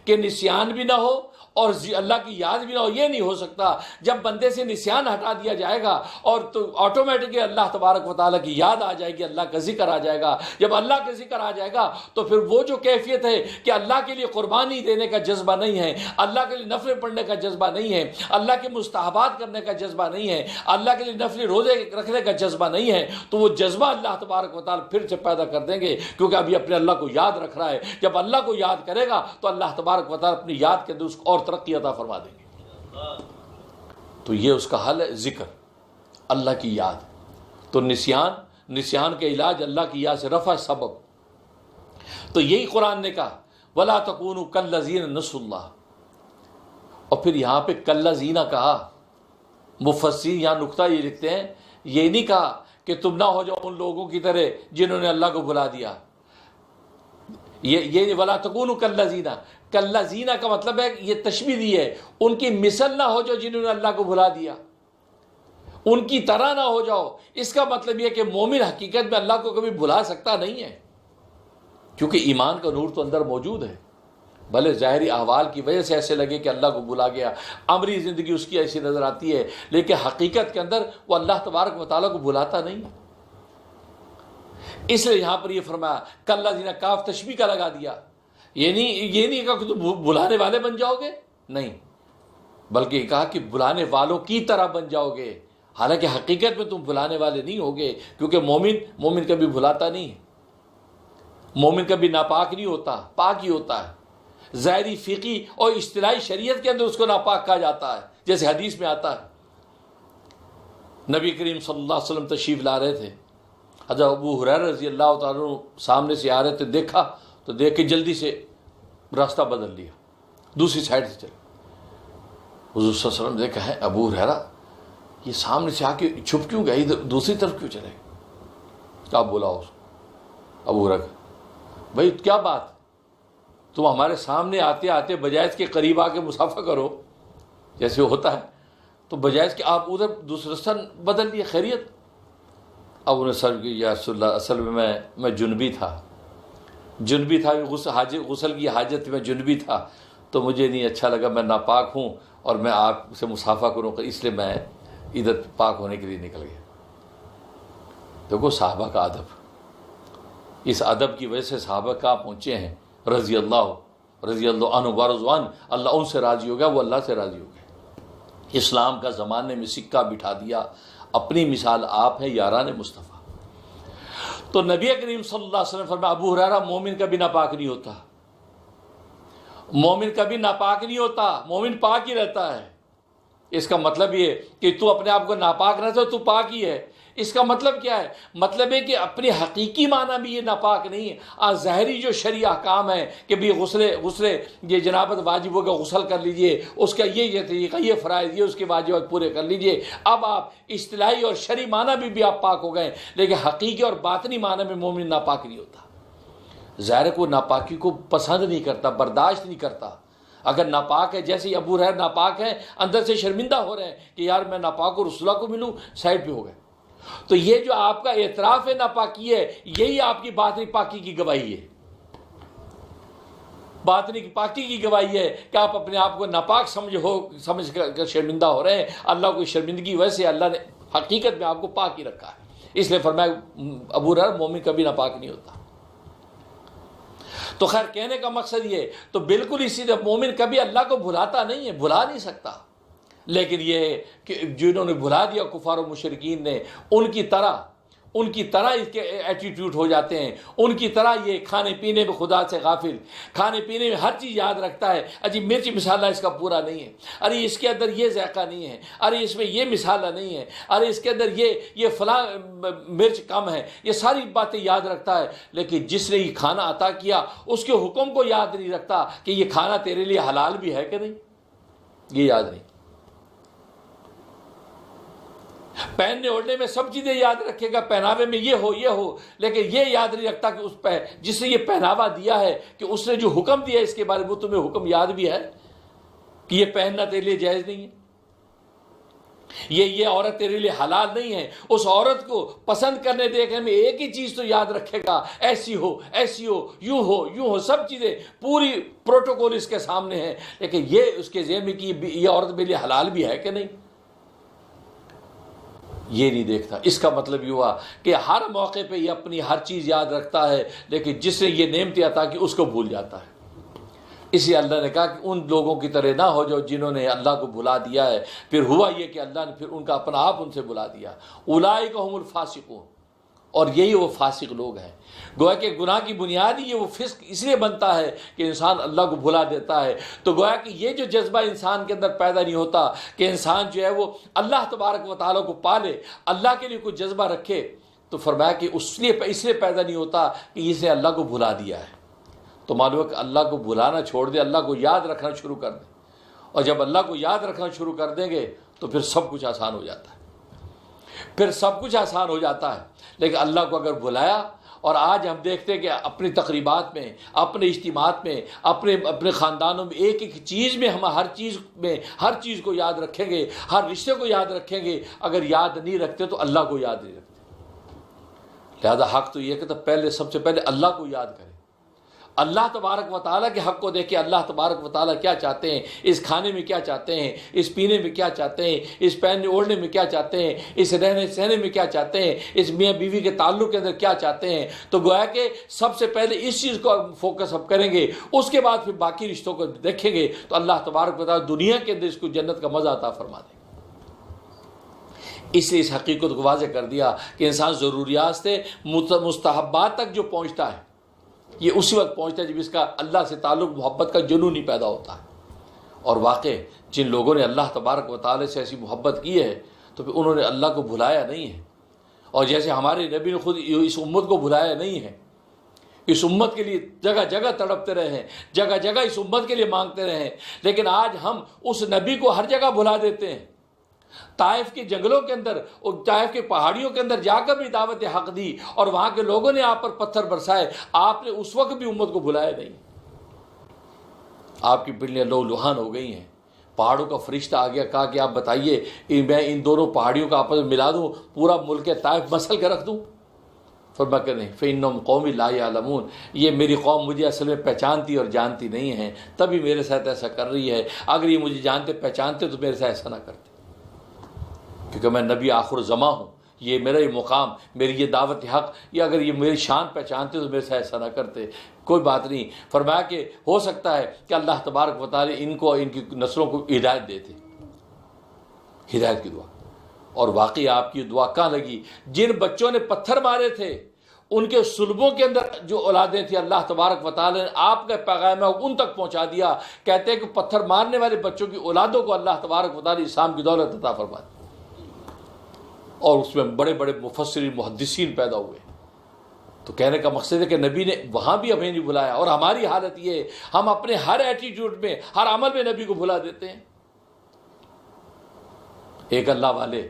کہ نسیان بھی نہ ہو اور اللہ کی یاد بھی نہ ہو، یہ نہیں ہو سکتا۔ جب بندے سے نسیان ہٹا دیا جائے گا اور تو آٹومیٹکلی اللہ تبارک و تعالیٰ کی یاد آ جائے گی، اللہ کا ذکر آ جائے گا۔ جب اللہ کا ذکر آ جائے گا تو پھر وہ جو کیفیت ہے کہ اللہ کے لیے قربانی دینے کا جذبہ نہیں ہے، اللہ کے لیے نفل پڑھنے کا جذبہ نہیں ہے، اللہ کے مستحبات کرنے کا جذبہ نہیں ہے، اللہ کے لیے نفل روزے رکھنے کا جذبہ نہیں ہے، تو وہ جذبہ اللہ تبارک و تعالیٰ پھر سے پیدا کر دیں گے، کیونکہ ابھی اپنے اللہ کو یاد رکھ رہا ہے۔ جب اللہ کو یاد کرے گا تو اللہ تبارک و تعالیٰ اپنی یاد کے اندر اس کو اور ترقی عطا فرما دیں گے۔ تو یہ اس کا حل ہے، ذکر، اللہ کی یاد۔ تو نسیان کے علاج اللہ کی یاد سے رفع سبب۔ تو یہی قرآن نے کہا وَلَا تَكُونُوا كَالَّذِينَ نَسُوا اللَّهَ، اور پھر یہاں پہ کالذین کہا۔ مفسرین یہاں نقطہ یہ لکھتے ہیں، یہ نہیں کہا کہ تم نہ ہو جاؤ ان لوگوں کی طرح جنہوں نے اللہ کو بھلا دیا، یہ ولا تکونوا کالذین، کالذین کا مطلب ہے یہ تشبیہ دی ہے، ان کی مثل نہ ہو جو جنہوں نے اللہ کو بھلا دیا، ان کی طرح نہ ہو جاؤ۔ اس کا مطلب یہ کہ مومن حقیقت میں اللہ کو کبھی بھلا سکتا نہیں ہے، کیونکہ ایمان کا نور تو اندر موجود ہے، بھلے ظاہری احوال کی وجہ سے ایسے لگے کہ اللہ کو بھلا گیا، عملی زندگی اس کی ایسی نظر آتی ہے، لیکن حقیقت کے اندر وہ اللہ تبارک و تعالیٰ کو بھلاتا نہیں ہے۔ اس لیے یہاں پر یہ فرمایا کالذین، کاف تشبیہ کا لگا دیا، یہ نہیں کہا کہ تم بلانے والے بن جاؤ گے، نہیں، بلکہ یہ کہا کہ بلانے والوں کی طرح بن جاؤ گے، حالانکہ حقیقت میں تم بلانے والے نہیں ہوگے، کیونکہ مومن کبھی بھلاتا نہیں ہے، مومن کبھی ناپاک نہیں ہوتا، پاک ہی ہوتا ہے۔ ظاہری فقی اور اصطلاحی شریعت کے اندر اس کو ناپاک کہا جاتا ہے، جیسے حدیث میں آتا ہے نبی کریم صلی اللہ علیہ وسلم تشریف لا رہے تھے، حضرت ابو ہریرہ رضی اللہ تعالیٰ عنہ سامنے سے آ رہے تھے، دیکھا تو دیکھ کے جلدی سے راستہ بدل لیا، دوسری سائڈ سے چلے۔ حضور صلی اللہ علیہ وسلم نے دیکھا ہے ابو ہریرہ یہ سامنے سے آ کے چھپ کیوں گئے، ادھر دوسری طرف کیوں چلے؟ کیا بولا اس کو ابو ہریرہ، بھائی کیا بات، تم ہمارے سامنے آتے آتے بجائے کے قریب آ کے مسافہ کرو جیسے ہوتا ہے، تو بجائے کہ آپ ادھر دوسرا راستہ بدل لیے، خیریت؟ اب انہیں سر کی یا رسول اللہ اصل میں میں جنبی تھا، غسل کی حاجت میں جنبی تھا، تو مجھے نہیں اچھا لگا، میں ناپاک ہوں اور میں آپ سے مسافہ کروں، اس لیے میں ادھر پاک ہونے کے لیے نکل گیا۔ دیکھو صحابہ کا ادب، اس ادب کی وجہ سے صحابہ کہاں پہنچے ہیں، رضی اللہ عنہ ورضوان، اللہ ان سے راضی ہو گیا، وہ اللہ سے راضی ہو گیا۔ اسلام کا زمانے میں سکہ بٹھا دیا، اپنی مثال آپ ہیں یاران مصطفیٰ۔ تو نبی کریم صلی اللہ علیہ وسلم فرمایا ابو ہریرہ مومن کبھی ناپاک نہیں ہوتا، مومن کبھی ناپاک نہیں ہوتا، مومن پاک ہی رہتا ہے۔ اس کا مطلب یہ کہ تو اپنے آپ کو ناپاک نہ تو پاک ہی ہے، اس کا مطلب کیا ہے؟ مطلب ہے کہ اپنی حقیقی معنی بھی یہ ناپاک نہیں ہے، ظاہری جو شرعی احکام ہے کہ بھی غسل یہ جنابت واجب ہوگا غسل کر لیجئے، اس کا یہ طریقہ، یہ فرائض، یہ اس کے واجبات پورے کر لیجئے، اب آپ اصطلاحی اور شرعی معنی بھی آپ پاک ہو گئے، لیکن حقیقی اور باطنی معنی میں مومن ناپاک نہیں ہوتا۔ ظاہر کو ناپاکی کو پسند نہیں کرتا، برداشت نہیں کرتا۔ اگر ناپاک ہے، جیسے ابو ہریرہ ناپاک ہیں، اندر سے شرمندہ ہو رہے ہیں کہ یار میں ناپاک اور رسول اللہ کو ملوں، سائڈ پہ ہو گئے، تو یہ جو آپ کا اعتراف ہے ناپاکی ہے، یہی آپ کی باطنی پاکی کی گواہی ہے، باطنی کی پاکی کی گواہی ہے کہ آپ اپنے آپ کو ناپاک سمجھ کر شرمندہ ہو رہے ہیں۔ اللہ کو شرمندگی وجہ سے اللہ نے حقیقت میں آپ کو پاک ہی رکھا ہے، اس لیے فرمایا ابو ہریرہ مومن کبھی ناپاک نہیں ہوتا۔ تو خیر کہنے کا مقصد یہ، تو بالکل اسی طرح مومن کبھی اللہ کو بھلاتا نہیں ہے، بھلا نہیں سکتا، لیکن یہ ہے کہ جنہوں نے بھلا دیا کفار و مشرکین نے، ان کی طرح اس کے ایٹیٹیوڈ ہو جاتے ہیں، ان کی طرح یہ کھانے پینے میں خدا سے غافل، کھانے پینے میں ہر چیز یاد رکھتا ہے، اجی مرچ مسالہ اس کا پورا نہیں ہے، ارے اس کے اندر یہ ذائقہ نہیں ہے، ارے اس میں یہ مسالہ نہیں ہے، ارے اس کے اندر یہ فلاں مرچ کم ہے، یہ ساری باتیں یاد رکھتا ہے، لیکن جس نے یہ کھانا عطا کیا اس کے حکم کو یاد نہیں رکھتا کہ یہ کھانا تیرے لیے حلال بھی ہے کہ نہیں، یہ یاد نہیں۔ پہننے اوڑھنے میں سب چیزیں یاد رکھے گا، پہناوے میں یہ ہو، لیکن یہ یاد نہیں رکھتا کہ اس پہ جس نے یہ پہناوا دیا ہے کہ اس نے جو حکم دیا ہے اس کے بارے میں، وہ تمہیں حکم یاد بھی ہے کہ یہ پہننا تیرے لیے جائز نہیں ہے، یہ عورت تیرے لیے حلال نہیں ہے۔ اس عورت کو پسند کرنے دیکھنے میں ایک ہی چیز تو یاد رکھے گا، ایسی ہو، یوں ہو، سب چیزیں پوری پروٹوکول اس کے سامنے ہے، لیکن یہ اس کے ذہن میں کہ یہ عورت میرے لیے حلال بھی ہے کہ نہیں، یہ نہیں دیکھتا۔ اس کا مطلب یہ ہوا کہ ہر موقع پہ یہ اپنی ہر چیز یاد رکھتا ہے، لیکن جس نے یہ نعمت عطا کی اس کو بھول جاتا ہے۔ اسی اللہ نے کہا کہ ان لوگوں کی طرح نہ ہو جو جنہوں نے اللہ کو بھلا دیا ہے، پھر ہوا یہ کہ اللہ نے پھر ان کا اپنا آپ ان سے بھلا دیا، اولئک هم الفاسقون، اور یہی وہ فاسق لوگ ہیں۔ گویا کہ گناہ کی بنیاد ہی وہ فسق اس لیے بنتا ہے کہ انسان اللہ کو بھلا دیتا ہے، تو گویا کہ یہ جو جذبہ انسان کے اندر پیدا نہیں ہوتا کہ انسان جو ہے وہ اللہ تبارک و تعالیٰ کو پالے، اللہ کے لیے کوئی جذبہ رکھے، تو فرمایا کہ اس لیے پیدا نہیں ہوتا کہ اسے اللہ کو بھلا دیا ہے۔ تو معلوم ہے کہ اللہ کو بھلانا چھوڑ دے، اللہ کو یاد رکھنا شروع کر دیں، اور جب اللہ کو یاد رکھنا شروع کر دیں گے تو پھر سب کچھ آسان ہو جاتا ہے، لیکن اللہ کو اگر بلایا اور آج ہم دیکھتے ہیں کہ اپنی تقریبات میں، اپنے اجتماعات میں، اپنے خاندانوں میں ایک ایک چیز میں ہم ہر چیز کو یاد رکھیں گے، ہر رشتے کو یاد رکھیں گے. اگر یاد نہیں رکھتے تو اللہ کو یاد نہیں رکھتے. لہذا حق تو یہ کہ سب سے پہلے اللہ کو یاد کریں. اللہ تبارک و تعالیٰ کے حق کو دیکھیں. اللہ تبارک و تعالیٰ کیا چاہتے ہیں، اس کھانے میں کیا چاہتے ہیں، اس پینے میں کیا چاہتے ہیں، اس پہننے اوڑھنے میں کیا چاہتے ہیں، اس رہنے سہنے میں کیا چاہتے ہیں، اس میاں بیوی کے تعلق کے اندر کیا چاہتے ہیں. تو گویا کہ سب سے پہلے اس چیز کو فوکس اب کریں گے، اس کے بعد پھر باقی رشتوں کو دیکھیں گے تو اللہ تبارک و تعالیٰ دنیا کے اندر اس کو جنت کا مزہ عطا فرما دیں. اس لیے اس حقیقت کو واضح کر دیا کہ انسان ضروریات سے مستحبات تک جو پہنچتا ہے یہ اسی وقت پہنچتا ہے جب اس کا اللہ سے تعلق محبت کا جنون ہی پیدا ہوتا ہے. اور واقع جن لوگوں نے اللہ تبارک و تعالی سے ایسی محبت کی ہے تو پھر انہوں نے اللہ کو بھلایا نہیں ہے. اور جیسے ہمارے نبی نے خود اس امت کو بھلایا نہیں ہے، اس امت کے لیے جگہ جگہ تڑپتے رہے ہیں، جگہ جگہ اس امت کے لیے مانگتے رہے ہیں، لیکن آج ہم اس نبی کو ہر جگہ بھلا دیتے ہیں. طائف کے جنگلوں کے اندر اور طائف کے پہاڑیوں کے اندر جا کر بھی دعوت حق دی اور وہاں کے لوگوں نے آپ پر پتھر برسائے، آپ نے اس وقت بھی امت کو بلایا نہیں. آپ کی پنڈلیاں لو لہان ہو گئی ہیں. پہاڑوں کا فرشتہ آ گیا، کہا کہ آپ بتائیے میں ان دونوں پہاڑیوں کا آپس میں ملا دوں، پورا ملک طائف مسل کے رکھ دوں؟ فرمایا کہ نہیں، فَإِنَّهُمْ قَوْمٌ لَا يَعْلَمُونَ، یہ میری قوم مجھے اصل میں پہچانتی اور جانتی نہیں ہے، تبھی میرے ساتھ ایسا کر رہی ہے. اگر یہ مجھے جانتے پہچانتے تو میرے ساتھ ایسا نہ کرتے، کیونکہ میں نبی آخر زماں ہوں. یہ میرا یہ مقام، میری یہ دعوت حق، یہ اگر یہ میری شان پہچانتے تو میرے سے ایسا نہ کرتے. کوئی بات نہیں. فرمایا کہ ہو سکتا ہے کہ اللہ تبارک و تعالی ان کو، ان کی نسلوں کو ہدایت دیتے، ہدایت کی دعا. اور واقعی آپ کی دعا کہاں لگی؟ جن بچوں نے پتھر مارے تھے ان کے صلبوں کے اندر جو اولادیں تھیں، اللہ تبارک و تعالی نے آپ کا پیغام ان تک پہنچا دیا. کہتے ہیں کہ پتھر مارنے والے بچوں کی اولادوں کو اللہ تبارک و تعالی اسلام کی دولت عطا فرما دی، اور اس میں بڑے بڑے مفسرین محدثین پیدا ہوئے. تو کہنے کا مقصد ہے کہ نبی نے وہاں بھی ہمیں نہیں بلایا. اور ہماری حالت یہ ہے، ہم اپنے ہر ایٹیٹیوڈ میں، ہر عمل میں نبی کو بھلا دیتے ہیں. ایک اللہ والے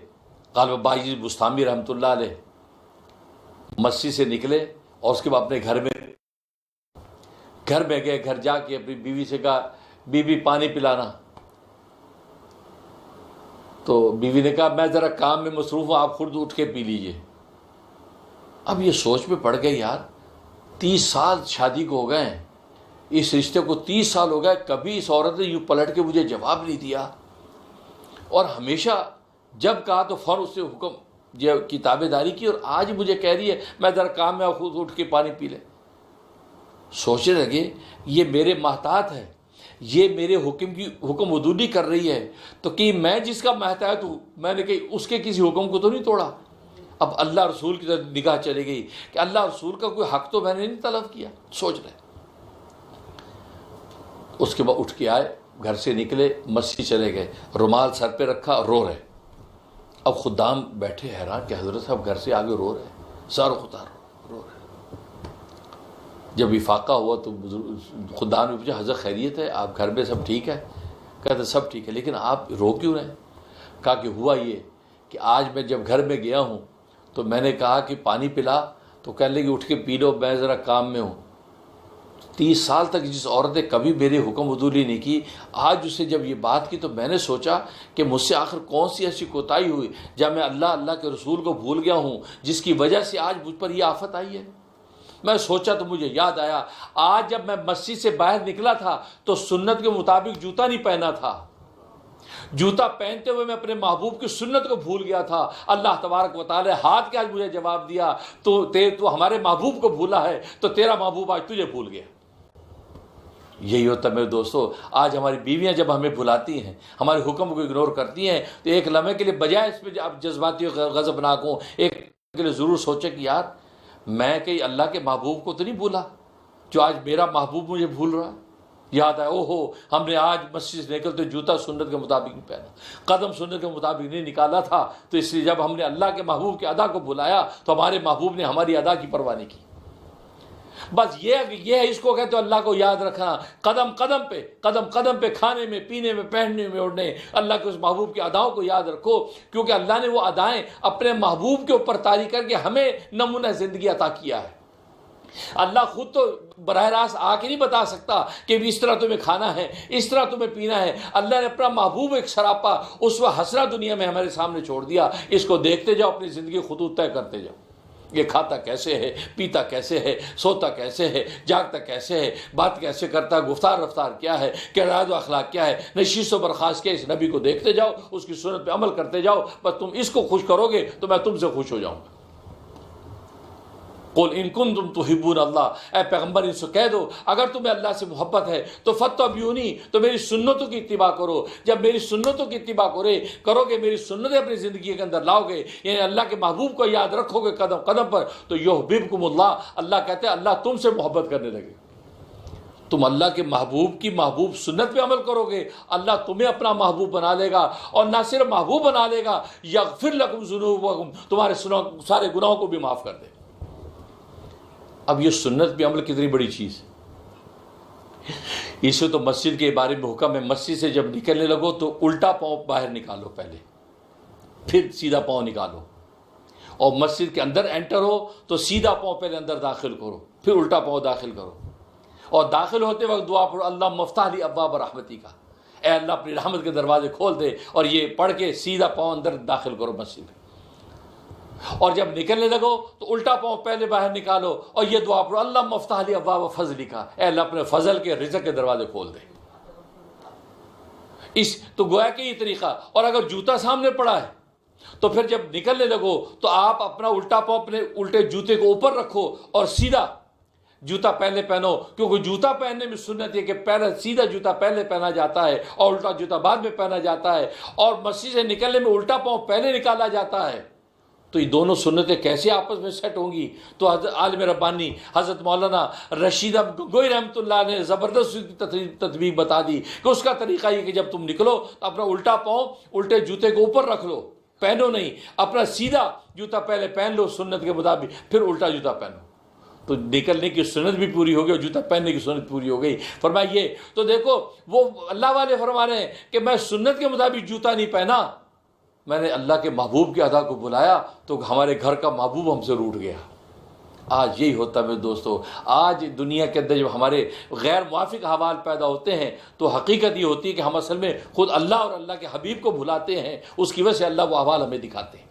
غالب بائی بستامی رحمۃ اللہ علیہ مسجد سے نکلے اور اس کے بعد اپنے گھر میں گئے. گھر جا کے اپنی بیوی سے کہا، بیوی پانی پلانا. تو بیوی نے کہا میں ذرا کام میں مصروف ہوں، آپ خود اٹھ کے پی لیجئے. اب یہ سوچ میں پڑ گئے، یار 30 سال شادی کو ہو گئے ہیں، اس رشتے کو 30 سال ہو گئے، کبھی اس عورت نے یوں پلٹ کے مجھے جواب نہیں دیا، اور ہمیشہ جب کہا تو فوراً اس سے حکم کی تابع داری کی، اور آج مجھے کہہ رہی ہے میں ذرا کام میں آپ خود اٹھ کے پانی پی لے. سوچنے لگے یہ میرے محتاط ہے، یہ میرے حکم عدولی کر رہی ہے، تو کہ میں جس کا محتاط ہوں، میں نے کہ اس کے کسی حکم کو تو نہیں توڑا. اب اللہ رسول کی طرف نگاہ چلی گئی کہ اللہ رسول کا کوئی حق تو میں نے نہیں طلب کیا. سوچ رہے. اس کے بعد اٹھ کے آئے، گھر سے نکلے، مسجد چلے گئے، رومال سر پہ رکھا، رو رہے. اب خدام بیٹھے حیران کہ حضرت صاحب گھر سے آگے رو رہے، سر خدا رو رہے. جب افاقہ ہوا تو خدام نے پوچھا حضرت خیریت ہے، آپ گھر میں سب ٹھیک ہے؟ کہتے سب ٹھیک ہے، لیکن آپ رو کیوں رہے ہیں؟ کہا کہ ہوا یہ کہ آج میں جب گھر میں گیا ہوں تو میں نے کہا کہ پانی پلا، تو کہنے لگی اٹھ کے پی لو، میں ذرا کام میں ہوں. 30 سال تک جس عورت نے کبھی میری حکم عدولی نہیں کی، آج اسے جب یہ بات کی تو میں نے سوچا کہ مجھ سے آخر کون سی ایسی کوتاہی ہوئی جب میں اللہ کے رسول کو بھول گیا ہوں، جس کی وجہ سے آج مجھ پر یہ آفت آئی ہے. میں سوچا تو مجھے یاد آیا، آج جب میں مسجد سے باہر نکلا تھا تو سنت کے مطابق جوتا نہیں پہنا تھا. جوتا پہنتے ہوئے میں اپنے محبوب کی سنت کو بھول گیا تھا. اللہ تبارک و تعالی ہاتھ کے آج مجھے جواب دیا، تو ہمارے محبوب کو بھولا ہے تو تیرا محبوب آج تجھے بھول گیا. یہی ہوتا ہے میرے دوستو. آج ہماری بیویاں جب ہمیں بھلاتی ہیں، ہمارے حکم کو اگنور کرتی ہیں، تو ایک لمحے کے لیے بجائے اس پہ اب جذباتی غضبناک ہوں، ایک کے لیے ضرور سوچیں کہ یار میں کہیں اللہ کے محبوب کو تو نہیں بھولا جو آج میرا محبوب مجھے بھول رہا ہے. یاد آئے، اوہو ہم نے آج مسجد سے نکلتے جوتا سنت کے مطابق نہیں پہنا، قدم سنت کے مطابق نہیں نکالا تھا، تو اس لیے جب ہم نے اللہ کے محبوب کے ادا کو بلایا تو ہمارے محبوب نے ہماری ادا کی پرواہ نہیں کی. بس یہ ہے، اس کو کہتے ہیں اللہ کو یاد رکھنا. قدم قدم پہ کھانے میں، پینے میں، پہننے میں، اوڑھنے، اللہ کے اس محبوب کی اداؤں کو یاد رکھو، کیونکہ اللہ نے وہ ادائیں اپنے محبوب کے اوپر طاری کر کے ہمیں نمونہ زندگی عطا کیا ہے. اللہ خود تو براہ راست آ کے نہیں بتا سکتا کہ اس طرح تمہیں کھانا ہے، اس طرح تمہیں پینا ہے۔ اللہ نے اپنا محبوب ایک سراپا اسوہ حسنہ دنیا میں ہمارے سامنے چھوڑ دیا، اس کو دیکھتے جاؤ، اپنی زندگی خطوط طے کرتے جاؤ۔ یہ کھاتا کیسے ہے، پیتا کیسے ہے، سوتا کیسے ہے، جاگتا کیسے ہے، بات کیسے کرتا ہے، گفتار رفتار کیا ہے، کردار و اخلاق کیا ہے، نشیس و برخاست کیا ہے، اس نبی کو دیکھتے جاؤ، اس کی سنت پہ عمل کرتے جاؤ، بس تم اس کو خوش کرو گے تو میں تم سے خوش ہو جاؤں گا۔ قل ان کنتم تحبون اللہ، اے پیغمبر ان سے کہہ دو اگر تمہیں اللہ سے محبت ہے تو فاتبعونی، تو میری سنتوں کی اتباع کرو۔ جب میری سنتوں کی اتباع کرو گے، میری سنتیں اپنی زندگی کے اندر لاؤ گے، یعنی اللہ کے محبوب کو یاد رکھو گے قدم قدم پر، تو یحببکم اللہ، اللہ کہتے ہیں اللہ تم سے محبت کرنے لگے۔ تم اللہ کے محبوب کی محبوب سنت پہ عمل کرو گے، اللہ تمہیں اپنا محبوب بنا لے گا، اور نہ صرف محبوب بنا لے گا، یغفر لکم ذنوبکم، تمہارے سارے گناہوں کو بھی معاف کر دے۔ اب یہ سنت پہ عمل کتنی بڑی چیز ہے۔ اس سے تو مسجد کے بارے میں حکم ہے، مسجد سے جب نکلنے لگو تو الٹا پاؤں باہر نکالو پہلے، پھر سیدھا پاؤں نکالو، اور مسجد کے اندر انٹر ہو تو سیدھا پاؤں پہلے اندر داخل کرو، پھر الٹا پاؤں داخل کرو، اور داخل ہوتے وقت دعا پڑھو اللہ مفتح لی ابواب رحمتی کا، اے اللہ اپنی رحمت کے دروازے کھول دے، اور یہ پڑھ کے سیدھا پاؤں اندر داخل کرو مسجد میں۔ اور جب نکلنے لگو تو الٹا پاؤں پہلے باہر نکالو، اور یہ دعا پڑھو اللہ مفتح لی ابواب فضلی کا، اے اللہ اپنے فضل کے رزق کے دروازے کھول دے۔ تو گویا کہ یہ طریقہ۔ اور اگر جوتا سامنے پڑا ہے تو پھر جب نکلنے لگو تو آپ اپنا الٹا پاؤں اپنے الٹے جوتے کو اوپر رکھو اور سیدھا جوتا پہلے پہنو، کیونکہ جوتا پہننے میں سنت ہے کہ پہلے سیدھا جوتا پہلے پہنا جاتا ہے اور الٹا جوتا بعد میں پہنا جاتا ہے، اور مسجد سے نکلنے میں الٹا پاؤں پہلے نکالا جاتا ہے۔ تو یہ دونوں سنتیں کیسے آپس میں سیٹ ہوں گی؟ تو حضرت عالم ربانی حضرت مولانا رشید گوئی رحمۃ اللہ نے زبردست تطبیق بتا دی کہ اس کا طریقہ یہ کہ جب تم نکلو تو اپنا الٹا پاؤں الٹے جوتے کو اوپر رکھ لو، پہنو نہیں، اپنا سیدھا جوتا پہلے پہن لو سنت کے مطابق، پھر الٹا جوتا پہنو، تو نکلنے کی سنت بھی پوری ہو گئی اور جوتا پہننے کی سنت پوری ہو گئی۔ فرمایا یہ تو دیکھو وہ اللہ والے فرما رہے ہیں کہ میں سنت کے مطابق جوتا نہیں پہنا، میں نے اللہ کے محبوب کے ادا کو بلایا تو ہمارے گھر کا محبوب ہم سے روٹ گیا۔ آج یہی ہوتا ہے میرے دوستو، آج دنیا کے اندر جب ہمارے غیر موافق حوال پیدا ہوتے ہیں تو حقیقت یہ ہوتی ہے کہ ہم اصل میں خود اللہ اور اللہ کے حبیب کو بھلاتے ہیں، اس کی وجہ سے اللہ وہ احوال ہمیں دکھاتے ہیں۔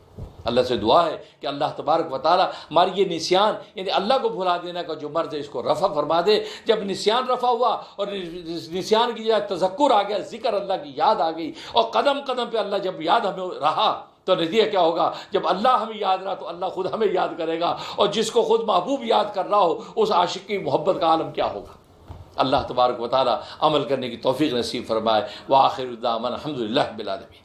اللہ سے دعا ہے کہ اللہ تبارک و تعالیٰ ہماری یہ نسیان، یعنی اللہ کو بھلا دینے کا جو مرض ہے اس کو رفع فرما دے۔ جب نسیان رفع ہوا اور نسیان کی جگہ تذکر آ گیا، ذکر اللہ کی یاد آ گئی، اور قدم قدم پہ اللہ جب یاد ہمیں رہا تو نتیجہ کیا ہوگا؟ جب اللہ ہمیں یاد رہا تو اللہ خود ہمیں یاد کرے گا، اور جس کو خود محبوب یاد کر رہا ہو اس عاشق کی محبت کا عالم کیا ہوگا۔ اللہ تبارک و تعالیٰ عمل کرنے کی توفیق نصیب فرمائے۔ وآخر دعوانا الحمدللہ رب العالمین۔